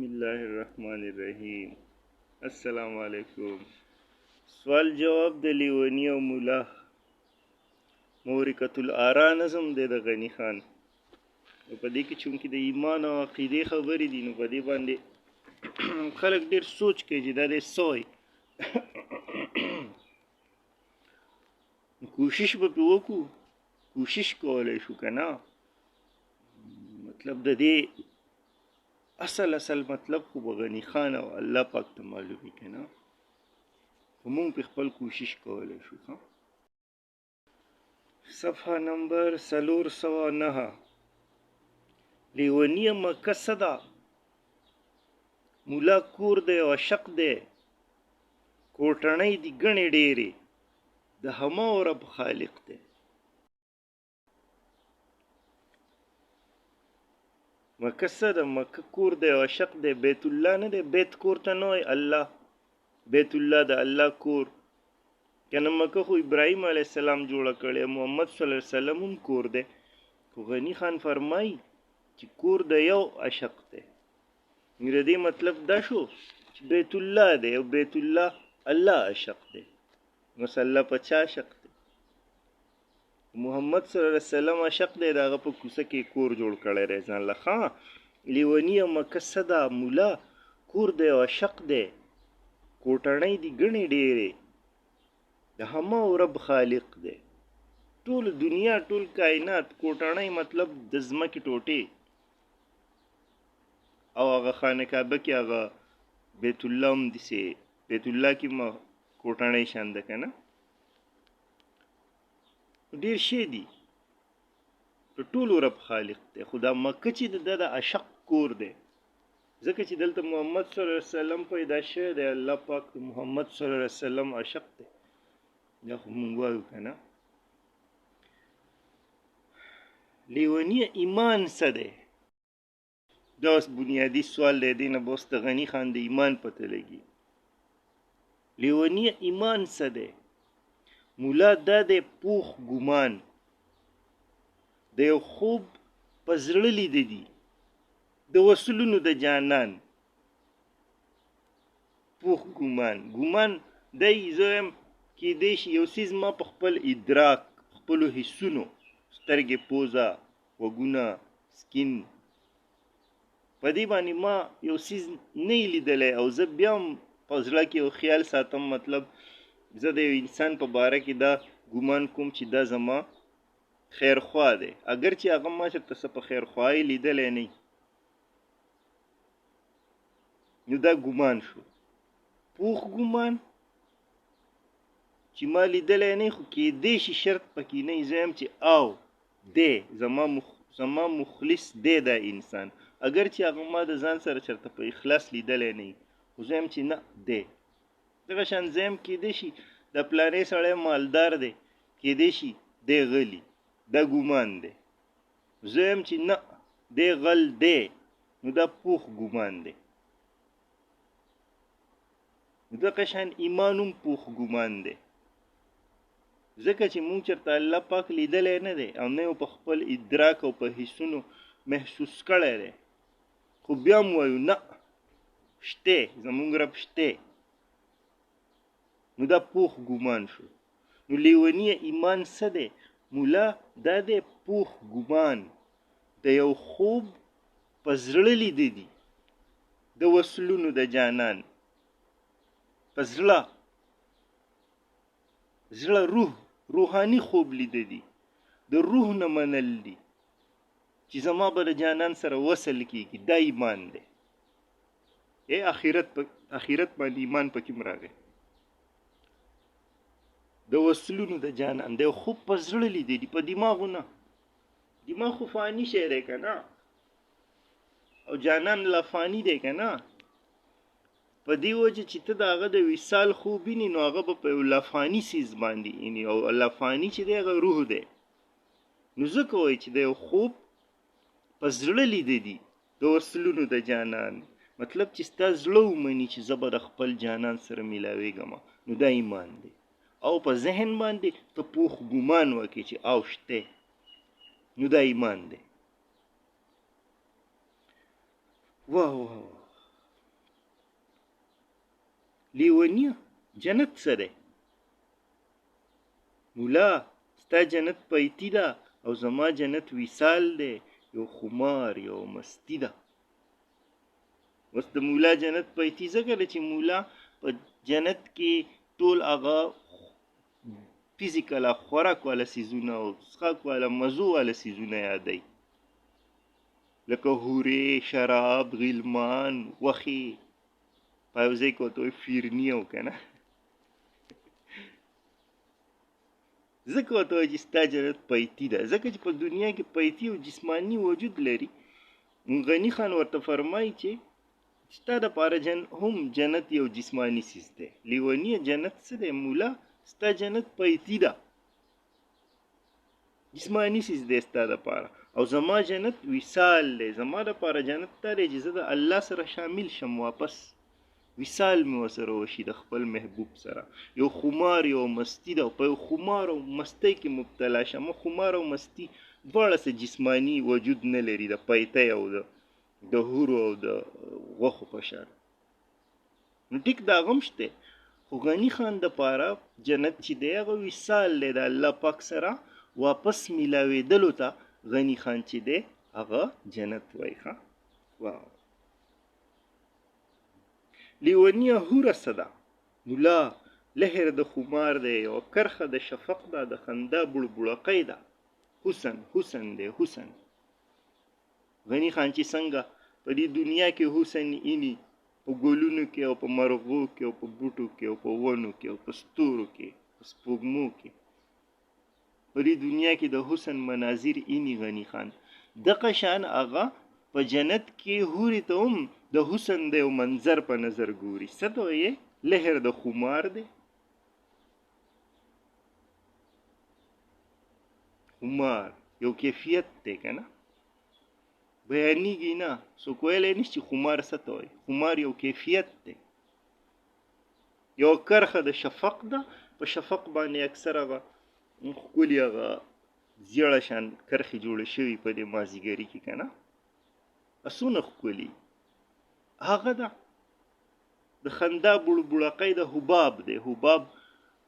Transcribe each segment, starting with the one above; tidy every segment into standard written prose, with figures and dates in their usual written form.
الله الرحمن الرحیم. السلام علیکم. سوال جواب د لیونی او مولا مورکۃ الآرا نظم دی د غنی خان. نو په دې کې چونکې د ایمان او عقیدې خبرې دي، نو په دې باندې خلک ډېر سوچ کوي چې دا دی سوی کوشش به پې وکړو، کوشش کولی شو که نه. مطلب د دې اصل مطلب خو به غنی خان او الله پاک ته معلوم وي که نه، خو مونږ پې خپل کوشش کولی شو. صفحه نمبر 409. لیونی مکه څه ده؟ مولا کور دی او عشق دی، کوټنۍ دي ګڼې ډېرې، د همه رب خالق دی. مکه څه ده؟ مکه کور دی او عشق دی. بیت الله نه دی، بیت کور ته نه وایي، الله بیت الله د الله کور کنه. مکه خو ابراهیم علیه السلام جوړه کړې، محمد صلی الله علیه وسلم هم کور دی. خو غنی خان فرمایي چې کور د یو عشق دی. نو د دې مطلب دا شو چې بیت الله دی او بیت الله الله عشق دی. نو الله په چا عشق دی؟ محمد صلی الله علیه وسلم عشق دی، د هغه په کوڅه کې کور جوړ کړی دی ځان له. ښه لیوني مکه څه ده؟ مولا کور دی او عشق دی، کوټنۍ دي ګڼې ډېرې، د همه رب خالق دی. ټول دنیا ټول کائنات کوټنۍ مطلب د ځمکې ټوټې، او هغه خانه کعبه کې هغه بیت الله هم داسې بیت الله کې کوټنۍ شان ده که نه. ډېر شی دي، په ټولو رب خالق دی. خو دا مکه چې د د عشق کور دی، ځکه چې دلته محمد صلی الله علیه وسلم پیدا شوی دی. الله پاک محمد صلی الله علیه وسلم عشق دی. دا خو مونږ وایو که نه. لیونی ایمان څه دی؟ دا اوس بنیادي سوال دی، دې نه به اوس د غني خان د ایمان پته لګي. لیونی ایمان څه دی؟ مولا دا دی پوخ ګمان، د یو خوب په زړه لیده دي د وصلونو د جانان. پوخ ګمان، ګمان دی زه یم کیدی شي یو څیز ما په خپل ادراک خپلو حسونو سترګې، پوزه، غوږونه، سکین په دې باندې ما یو څیز نه یې لیدلی، او زه بیا هم په زړه کې یو خیال ساتم، مطلب زه د یو انسان په باره کې دا ګمان کوم چې دا زما خیرخوا دی، اگر چې هغه ما چېرته څه په خیرخواهی لیدلی نه. نو دا ګمان شو. پوخ ګمان چې ما لیدلی نه، خو کیدی شي شرط پکې نه وي، زه یم چې او دی زما مخلص دی دا انسان، اگر چې هغه ما د ځان سره چېرته په اخلاص لیدلی نه وي، خو زه یم چې نه دی. دغه شان زه یم کیدی شي د پلانې سړی مالدار دی، کیدی شي دی غلی، دا ګمان دی. زه یم چې نه دی غل دی، نو دا پوخ ګمان دی. دغه شان ایمان هم پوخ ګمان دی، ځکه چې مونږ چېرته الله پاک لیدلی نه دی، او نه یې په خپل ادراک او په حسونو محسوس کړی دی، خو بیا هم وایو نه شته، زمونږ رب شته. نو دا پوخ ګمان شو. نو لیونی ایمان څه دی؟ مولا دا دی پوخ ګمان، د یو خوب په زړه لیده دي د وصلونو د جانان. په زړه روحاني خوب لیده دي، د روح نه منل دي چې زما به د جانان سره وصل کېږي. دا ایمان دی. آخرت باندې ایمان پکې هم راغی. د وصلونو د جانان د یو خوب په زړه لیده دي، په دماغو نه. دماغ خو فاني شی دی که نه، او جانان لا فاني دی که نه. په دې وجه چې ته د هغه د وصال خوب وینې، نو هغه به په یو لافاني څیز باندې یعنې او لافاني چې دی هغه روح دی. نو ځکه وایي چې د یو خوب په زړه لیده دي د وصلونو د جانان، مطلب چې ستا زړه ومني چې زه به د خپل جانان سره میلاویږم، نو دا ایمان دی. او په ذهن باندې ته پوخ ګمان وکړې چې او شته، نو دا ایمان دی. واه واه لیونیه جنت څه دی؟ مولا ستا جنت پیتی ده او زما جنت وصال دی، یو خمار یو مستی ده. اوس د مولا جنت پیتی ځکه ده چې مولا په جنت کې ټول هغه فزیکل خوراک والا سیزونه او څښاک والا مزو والا سیزونه یادوي، لکه هورې، شراب، غلمان، وخې، په یو ځای کې ورته وایي فیرني او که نه ځکه ورته وایي چې ستا جنت پیتی ده، ځکه چې په دنیا کې پیتی او جسمانی وجود لري. غني خان ورته فرمایي چې ستا دپاره هم جنت یو جسمانی سیز دی. لیونیه جنت څه دی؟ مولا ستا جنت پیتی ده، جسمانی سیز دی ستا دپاره، او زما جنت وصال دی. زما دپاره جنت دا دی چې زه د الله سره شامل شم، واپس وصال مې ورسره وشي د خپل محبوب سره. یو خمار یو مستی ده، په یو خمار او مستی کې مبتلا شم. خمار او مستی دواړه څه جسمانی وجود نه لري، د پیتی او د هورو او د غوښو په شان. نو ټیک دا غم شته، خو غني خان دپاره جنت چې دی هغه وصال دی، د الله پاک سره واپس میلاوېدلو ته غني خان چې دی هغه جنت وایي. ښه واو. لیونیه هوره څه ده؟ مولا لهر د خمار دی، یو کرخه د شفق ده، د خندا بړبړقۍ ده، حسن حسن دی حسن. غني خان چې څنګه په دې دنیا کې حسن اینی، په ګلونو کې او په مرغو کې او په بوټو کې او په ونو کې او په ستورو کې په سپوږمو کې په دې دنیا کې د حسن مناظر اینی غني خان، دغه شان هغه په جنت کې هوري ته هم د حسن د یو منظر په نظر ګوري. څه ته وایي؟ لهر د خمار دی. خمار یو کیفیت دی که نه، بیانیږي نه، څوک ویلی نشي چې خمار څه ته وایي. خمار یو کیفیت دی، یو کرخه د شفق ده، په شفق باندې اکثر هغه ښکلي هغه زیړه شان کرښې جوړې شوي په دې مازدیګري کې که نه، څونه ښکلي هغه ده. د خندا بړبړقۍ د حباب دی، حباب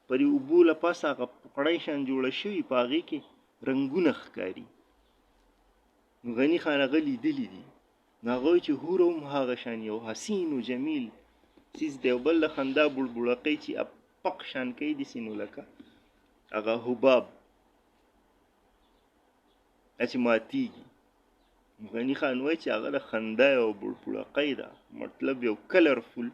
په دې اوبو له پاسه هغه پکړۍ شان جوړه شوي، په هغې کې رنګونه ښکاري. نو غني خان هغه لیدلي دي، نو هغه وایي چې هوره هم هغه شان یو حسین و جمیل څیز دی. او بل د خندا بړبړقۍ چې پق شان کوي داسې، نو لکه هغه حباب چې ماتیږي. غني خان وایي چې هغه د خندا یو بړبړقۍ ده، مطلب یو کلرفول،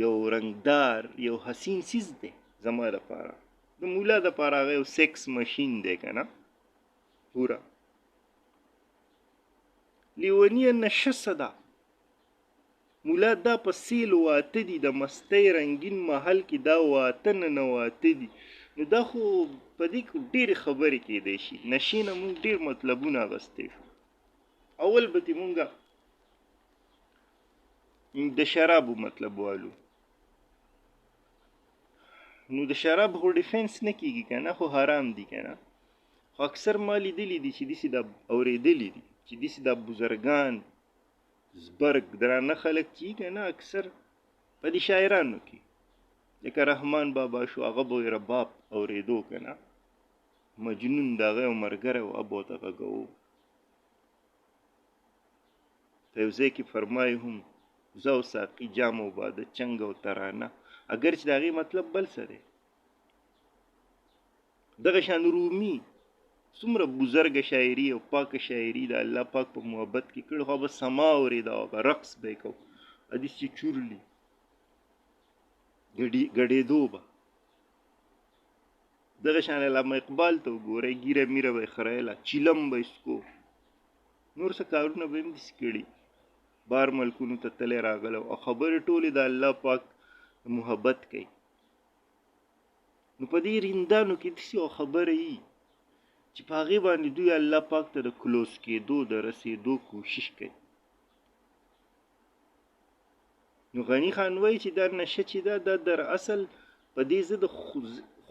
یو رنګدار، یو حسین څیز دی زما دپاره. د مولا دپاره هغه یو سیکس مشین دی که نه پوره. لیونیه نشه څه ده؟ مولا دا په سیل واته دي، د مستۍ رنګین محل کې دا واته ننواته دي. نو دا خو په دې کې ډېرې خبرې کېدی شي. نشې نه مونږ ډېر مطلبونه اخیستی شو. اول به دې مونږه د شرابو مطلب والو. نو د شراب خو ډیفنس نه کېږي که نه، خو حرام دي که نه. خو اکثر ما لیدلي دي چې داسې دا اورېدلي دي چې داسې دا بزرګان زبرګ درانه خلک چې که نه، اکثر په دې شاعرانو کې لکه رحمان بابا شو، هغه به رباب اورېدو که نه، مجنون د هغه یو ملګری و، هغه ورته غږوو. په یو ځای کې فرمایي هم زه او ساقي جام او باده چنګ او ترانه، اگر چې د هغې مطلب بل څه دی. دغه شان رومي څومره بزرګه شاعري او پاکه شاعري د الله پاک په محبت کې کړې، خو به سما اورېده او به رقص به یې کو، حدیث چې چورلي ګډېدو به. دغه شان علامه اقبال ته وګورئ، ګیره میره به یې خریله، چیلم به یې څکو، نور څه کارونه به یې هم داسې کړي. بار ملکونو ته تلی راغلی او خبرې ټولې د الله پاک محبت کوي. نو په دې رندانو کې داسې یو خبره وي چې په هغې باندې دوی الله پاک ته د کلوز کېدو د رسېدو کوشش کوي. نو غني خان وایي چې دا نشه چې ده، دا در اصل په دې زه د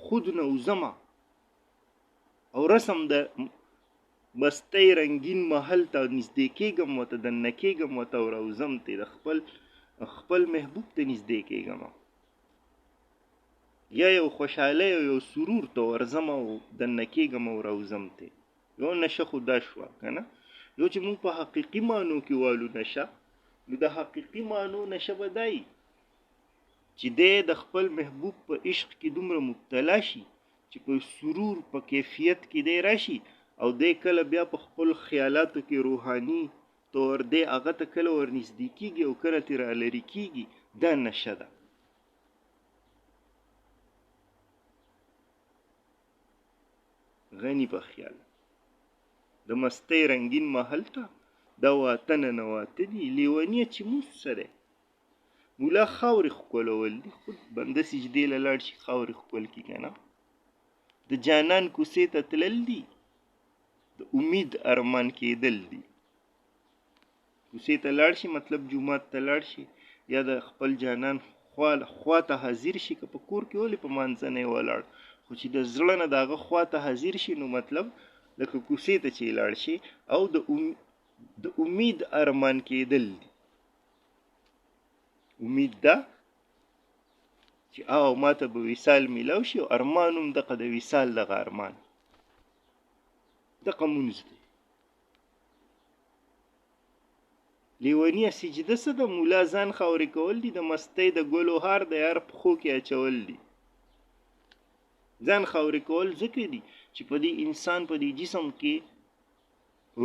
خود نه وځمه او رسم د مستۍ رنګین محل ته نږدې کېږم، ورته دننه کېږم، ورته راوځم، ته د خپل محبوب ته نږدې کېږم. یا یو خوشحالی او یو سرور ته ورځم او دننه کېږم او راوځم ته یو نشه خو دا شوه که نه. یو چې موږ په حقیقي معنو کې والو نشه، نو د حقیقي معنو نشه به دا وي چې دی د خپل محبوب په عشق کې دومره مبتلا شي چې په سرور په کیفیت کې دی راشي او دی کله بیا په خپل خیالاتو کې روحاني طور دی هغه ته کله ورنږدې کېږي او کله ترې رالرې کېږي. دا نشه ده. غني په خیال د مستۍ رنگین محل ته دا واته ننواته دي لیونیه چې موږ سره مولا خاورې ښکلول دي. خود بنده سجدې له لاړ شي خاورې ښکل کي که نه. د جانان کوڅې ته تلل دي د امید ارمان کېدل دي. کوڅې ته لاړ شي مطلب جومات ته لاړ شي یا د خپل جانان خوا ته حاضر شي که په کور کې ولې په مانځه نه یې ولاړ خو چې د زړه نه د هغه خوا ته حاضر شي نو مطلب لکه کوڅې ته چې لاړ شي او د امید ارمان کېدل دي. امید ده چې او ما ته به وصال میلاو شي او ارمان هم دغه د وصال دغه ارمان دغه مونځ دی. لیونیه سجده څه د مولا ځان خاورې کول دي. د مستۍ د ګلو هار د یار پښو کې اچول دي. ځان خاورې کول ځکه دي چې په دې انسان په دې جسم کې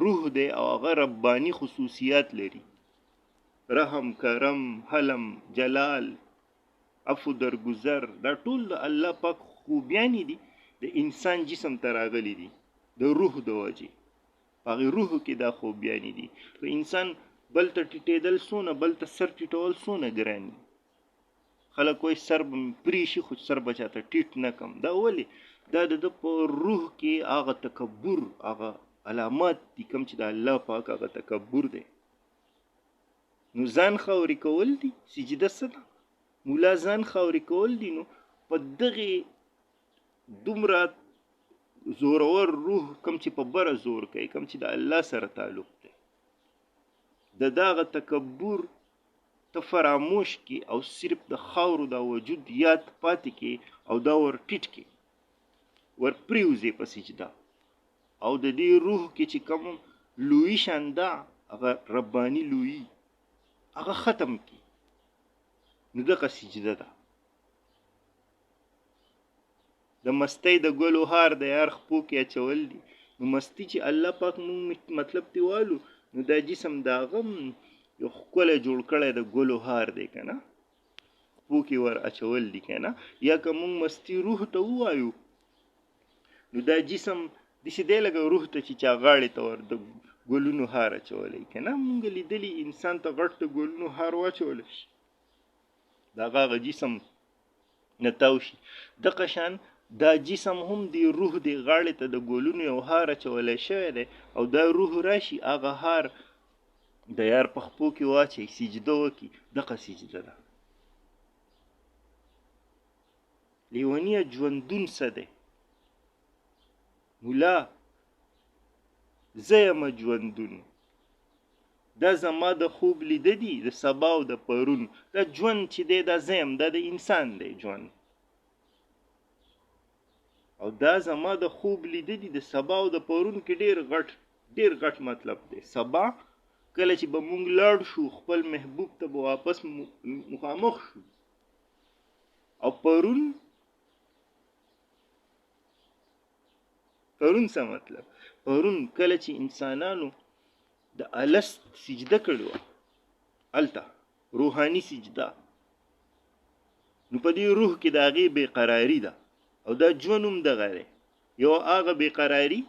روح دی او هغه رباني خصوصیات لري. رحم، کرم، حلم، جلال، عفو، درگذر، دا ټول د الله پاک خوبیانی دي د انسان جسم ته راغلي دي د روح د وجې. په هغې روح کې دا خوبیانی دي. په انسان بل ته ټیټېدل څونه، بل ته سر ټیټول څونه ګران دي. خلک وایي سر به مې پرې شي خو سر به چاته ټیټ نه کم. دا ولې؟ دا د ده په روح کې هغه تکبر، هغه علامات دي کوم چې د الله پاک هغه تکبر دی. نو ځان خاورې کول دي. سجده څه ده؟ مولا ځان خاورې کول دي. نو په دغې دومره زورور روح کوم چې په بره زور کوي، کوم چې د الله سره تعلق دی، د دغه تکبر ته فراموش کی او صرف د خاورو د وجود یاد پاتې کی او دا ور ټیټ کی، ور پریوزي په سجده او د دې روح کې چې کوم لوی شاندا هغه ربانی لوی هغه ختم کی. نو دغه سجده ده. د مستۍ د ګلو هار د یار خپو کې اچول دي. نو مستی چې الله پاک مونږ مطلب دیوالو نو دا جسم دا غم یو ښکلی جوړ کړی د ګلو هار دی که نه، خپو کې ور اچول دي که نه. یا که مونږ مستی روح ته ووایو نو دا جسم داسې دی لکه روح ته چې چا غاړې ته ور د ګلونو هار اچولی که نه. مونږ لیدلي انسان ته غټ د ګلونو هار واچولی شي د هغه جسم نه تاو شي. دغه شان دا جسم هم دی روح دی غاړې ته د ګلونو یو هار اچولی شوی دی او دا روح راشي هغه هار د یار په خپو کې واچوي، سجده وکړي. دغه سجده ده. لیونیه ژوندون څه دی؟ مولا زه یم ژوندون، دا زما د خوب لیده دي د سبا او د پرون. دا ژوند چې دی دا زه یم، دا د انسان دی ژوند. او دا زما د خوب لیده دي د سبا او د پرون کې ډېر غټ مطلب دی. سبا کله چې به مونږ لاړ شو خپل محبوب ته به واپس مخامخ شو. او پرون څه مطلب؟ پرون کله چې انسانانو د الست سجده کړې وه هلته روحاني سجده، نو په دې روح کې د هغې بېقراري ده او دا ژوند هم دغه دی. یو هغه بېقراري،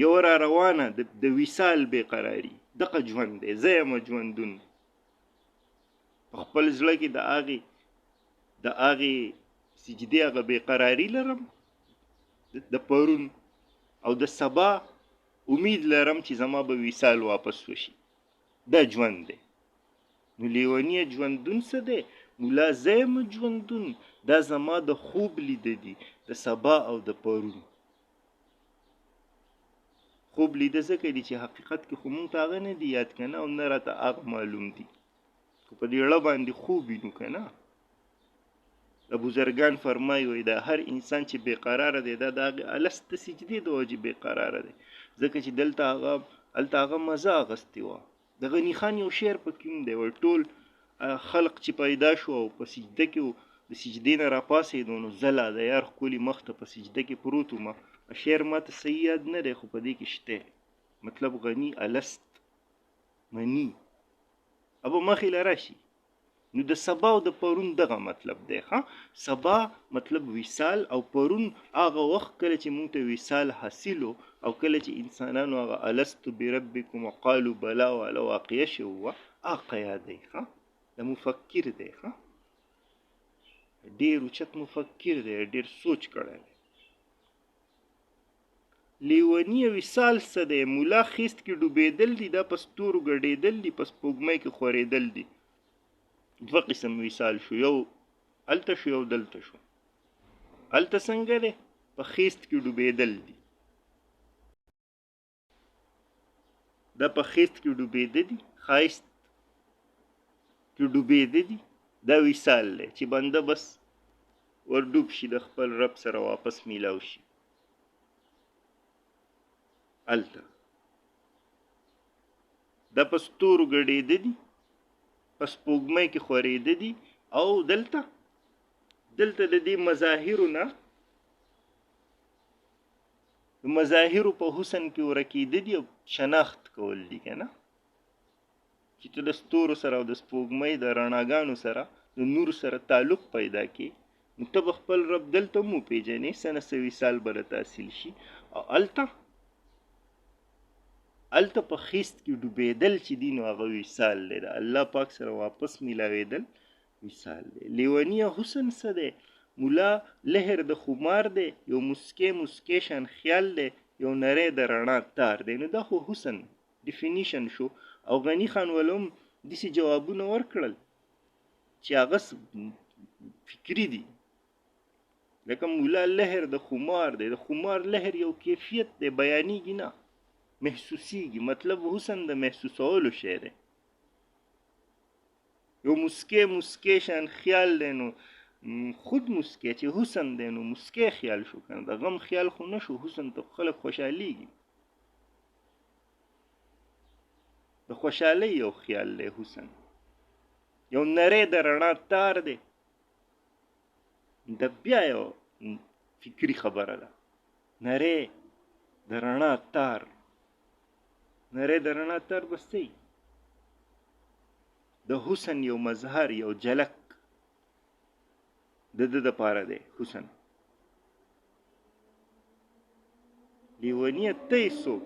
یو را روانه د وصال بېقراري. دغه ژوند دی. زه یم ژوندون. په خپل زړه کې د هغې سجدې هغه بېقراري لرم د پرون او د سبا امید لرم چې زما به وصال واپس وشي. دا ژوند دی. نو لیونیه ژوندون څه دی؟ مولا زه یم ژوندون، دا زما د خوب لیده دي د سبا او د پرون. خوب لیده ځکه دي چې حقیقت کې خو مونږ ته هغه نه دي یاد که نه، او نه راته هغه معلوم دي. خو په دې اړه باندې خوب وینو که نه، د بزرګان فرمایي وایي دا هر انسان چې بې قراره دی دا د هغې الست د سجدې د وجې بې قراره دی ځکه چې هلته هغه مزه اخیستې وه د غني خان یو شعر پکې هم دی وایي ټول خلق چې پیدا شو او په سجده کې د سجدې نه راپاڅېدو نو زه د یار ښکلي مخ ته په سجده کې پروت وم شعر ماته صحیح یاد نه دی خو په دې کې شته مطلب غني الست مني ابو مخې له راشي نو د سبا او د پرون دغه مطلب دی سبا مطلب وصال او پرون هغه وخت کله چې موږ ته وصال حاصلو او کله چې انسانانو هغه الست بربکم وقالو بلا والا واقعه شوه هغه یاد دی د مفکر دی ډېر اوچت مفکر دی ډېر سوچ کړی دی لیونی وصال څه دی ملا خیست کې ډوبېدل دي دا په ستورو ګډېدل دي په سپوږمۍ کې خورېدل دي دوه قسم وصال شو یو هلته شو یو دلته شو هلته څنګه دی په خیست کې ډوبېدل دي دا په خیست کې ډوبېده دي ښایست کې ډوبېده دي دا وصال دی چې بنده بس ورډوب شي د خپل رب سره واپس میلاو شي هلته دا په ستورو ګډېده دي په سپوږمۍ کې خورېده دي او دلته د دې مظاهرو نه د مظاهرو په حسن کې ورکېده دي او شناخت کول دي که نه چې ته د ستورو سره او د سپوږمۍ د رڼاګانو سره د نور سره تعلق پیدا کړي نو ته به خپل رب دلته هم وپېژنې څه نه څه وصال به راته حاصل شي او هلته په خیست کې ډوبېدل چې دي نو هغه وصال دی د الله پاک سره واپس میلاوېدل وصال دی لیونیه حسن څه دی ملا لهر د خمار دی یو مسکې شان خیال دی یو نری د رڼا تار دی نو دا خو حسن ډیفینیشن شو او غني خان ولهم داسې جوابونه ورکړل چې هغه فکري دي لکه ملا لهر د خمار دی د خمار لهر یو کیفیت دی بیانېږي نه محسوسیږي مطلب حسن د محسوسولو شی دی یو مسکې شان خیال دی نو خود مسکې چې حسن دی نو مسکې خیال شو کنه د غم خیال خو نه شو حسن ته خلک خوشحالیږي د خوشحالۍ یو خیال دی حسن یو نری د رڼا تار دی د بیا یو فکري خبره ده نری د رڼا تار نری د رڼا تار بس دی د حسن یو مظهر یو جلک د ده دپاره دی حسن لیونیه ته یې څوک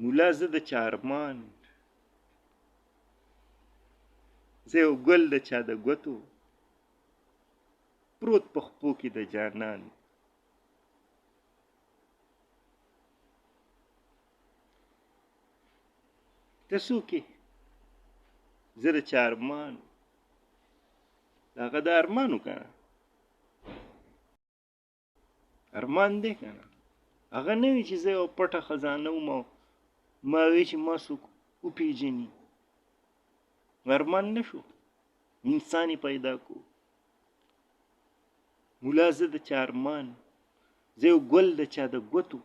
ملا زه د چا ارمان زه یو ګل د چا د ګوتو پروت په خپو کې د جانان ته څوک یې زه د چا ارمان د هغه د ارمانو که نه ارمان دی که نه هغه نه وي چې زه یو پټه خزانه وم او ما وی چې ما څوک وپېژني ارمان نه شو انسان یې پیدا کو ملا زه د چا ارمان زه یو ګل د چا د ګوتو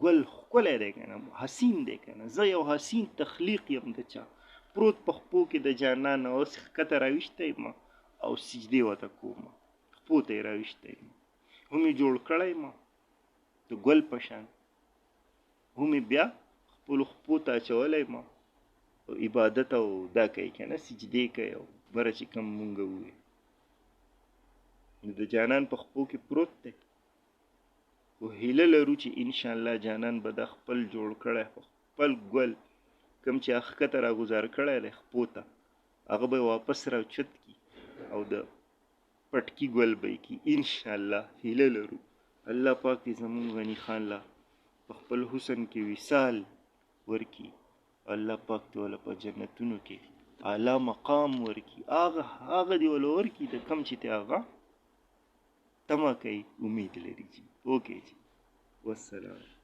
ګل ښکلی دی که نه حسین دی که نه زه یو حسین تخلیق یم د چا پروت په خپو کې د جانان اوس ښکته راویښتی یم او سجدې ورته کوم خپو ته یې راویښتی یم هم یې جوړ کړی یم د ګل په شان هم یې بیا خپلو خپو ته اچولی یم او عبادت او دا کوي که نه سجدې کوي او بره چې کوم مونږ ووایو نو د جانان په خپو کې پروت دی خو هیله لرو چې انشاءالله جانان به دا خپل جوړ کړی خپل ګل کوم چې هغه ښکته راګزار کړی دی خپو ته هغه به واپس راوچت کي او د پټکي ګل به یې کي انشاءالله هیله لرو الله پاک دې زمونږ غني خان له په خپل حسن کې وصال ورکي الله پاک دې وله په جنتونو کې اعلی مقام ورکي هغه دې وله ورکي د کوم چې ته هغه تمه کوي امید لري جی اوکے جی والسلام